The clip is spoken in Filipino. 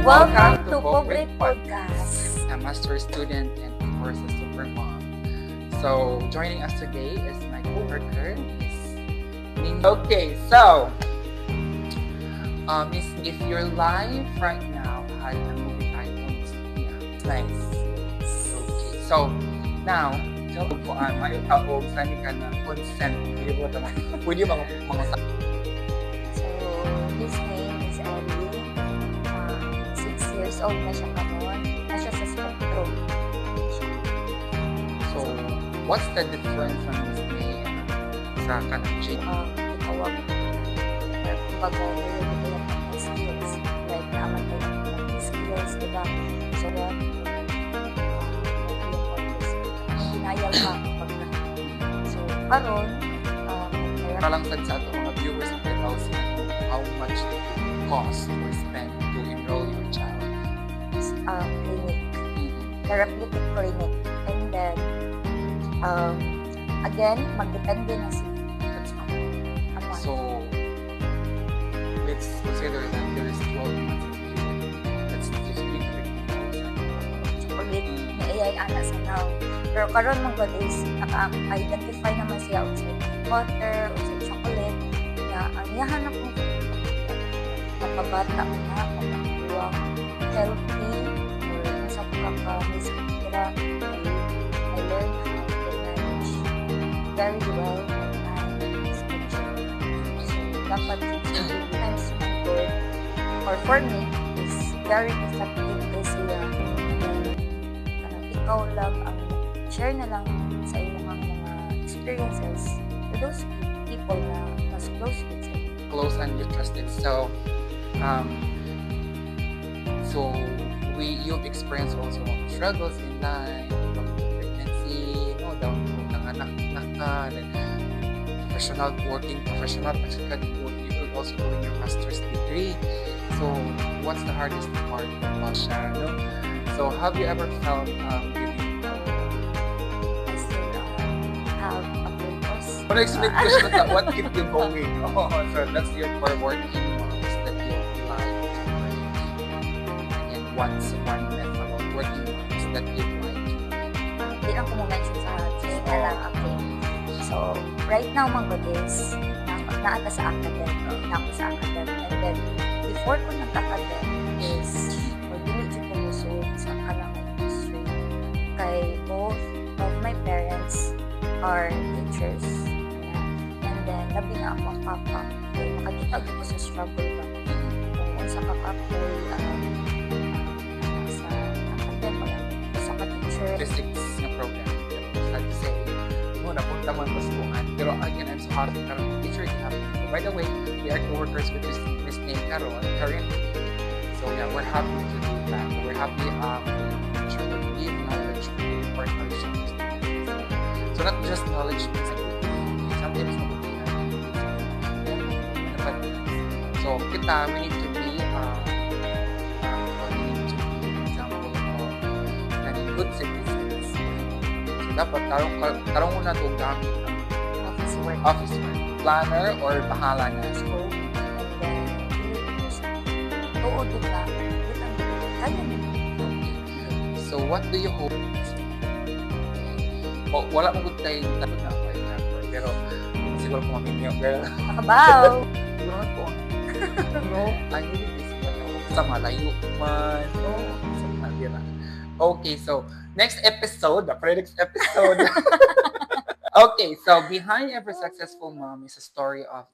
Welcome to Pobre Podcast. A master student and of course a super mom. So joining us today is my co-worker, Miss Ning. Okay, so Miss, if your life right now had a movie title, Miss Nia, nice. Okay, so now tell ko may taog sani ka na consent. Pwede mga So, his name is Ellie. 6 years old na siya kamon. Na siya sa spectrum. So, what's the difference from Miss Nia sa kanang chick? Itawag. Kumbaga, nilagay ko lang ng skills. Like, naman ko lang ng skills, diba? So, that, hinayal ka kapag na. So, karon, Para lang sa ato mga viewers of 10,000, how much it would cost or spend to enroll your child? Clinic. Therapeutic clinic. And then, again, magdepende na si That's how. amount. So, let's consider that there is 12 months of period. That's 50,000. Chocolate, may AI ana sa now. Pero karon mong god is, naka-identify naman siya sa butter o sa chocolate na ang yahan ako mapabata na pagkakuwang healthy or sa pagkakamisakira. I learned how to manage very well my schedule. So, dapat sometimes good or for me is very effective kasi ikaw lang ang share na lang sa iyong mga experiences to those people na mas close with you. Close and you trusted. So, you've experienced also struggles in life, from pregnancy, down to nanganak ka, then professional, you're also doing your master's degree. So, what's the hardest part about siya, no? So, have you ever felt giving I still have a purpose. What expectation that what keep you going? Oh, so that's your core working moms that you like to break. And what's one myth about working moms that you like to break? Hindi lang ko mo-mention sa training na lang acting. So, right now, mga is naata sa academic. And then, before ko nagka-academic is mag-dilig ko lusod sa kanang industry. Kay both of my parents are teachers. And then, labi na ako ang papa. Kaya makakita ko sa struggle ba. Kung unsa ka kapoy, sa academic, sa ka-teacher. Physics na program. Like to say, napunta man baskuhan. Pero again, I'm so happy karon teacher you have. By the way, we are co-workers with Miss Ning Karon currently. So yeah, we're happy to do that. We're happy to give knowledge to impart knowledge to our students. So not just knowledge, sometimes so kita, we need to be example of good citizens. So dapat tarong muna itong gamit ng office work, planner or bahala na. So, and then, tuod ka, kaya na. So what do you hope? Wala mong good tayo tapos na ako pero siguro kung maminyo girl. Nakabaw! Siguro ko. No, I really miss sa malayo man. No, sa malira. Okay, so next episode. Okay, so behind every successful mom is a story of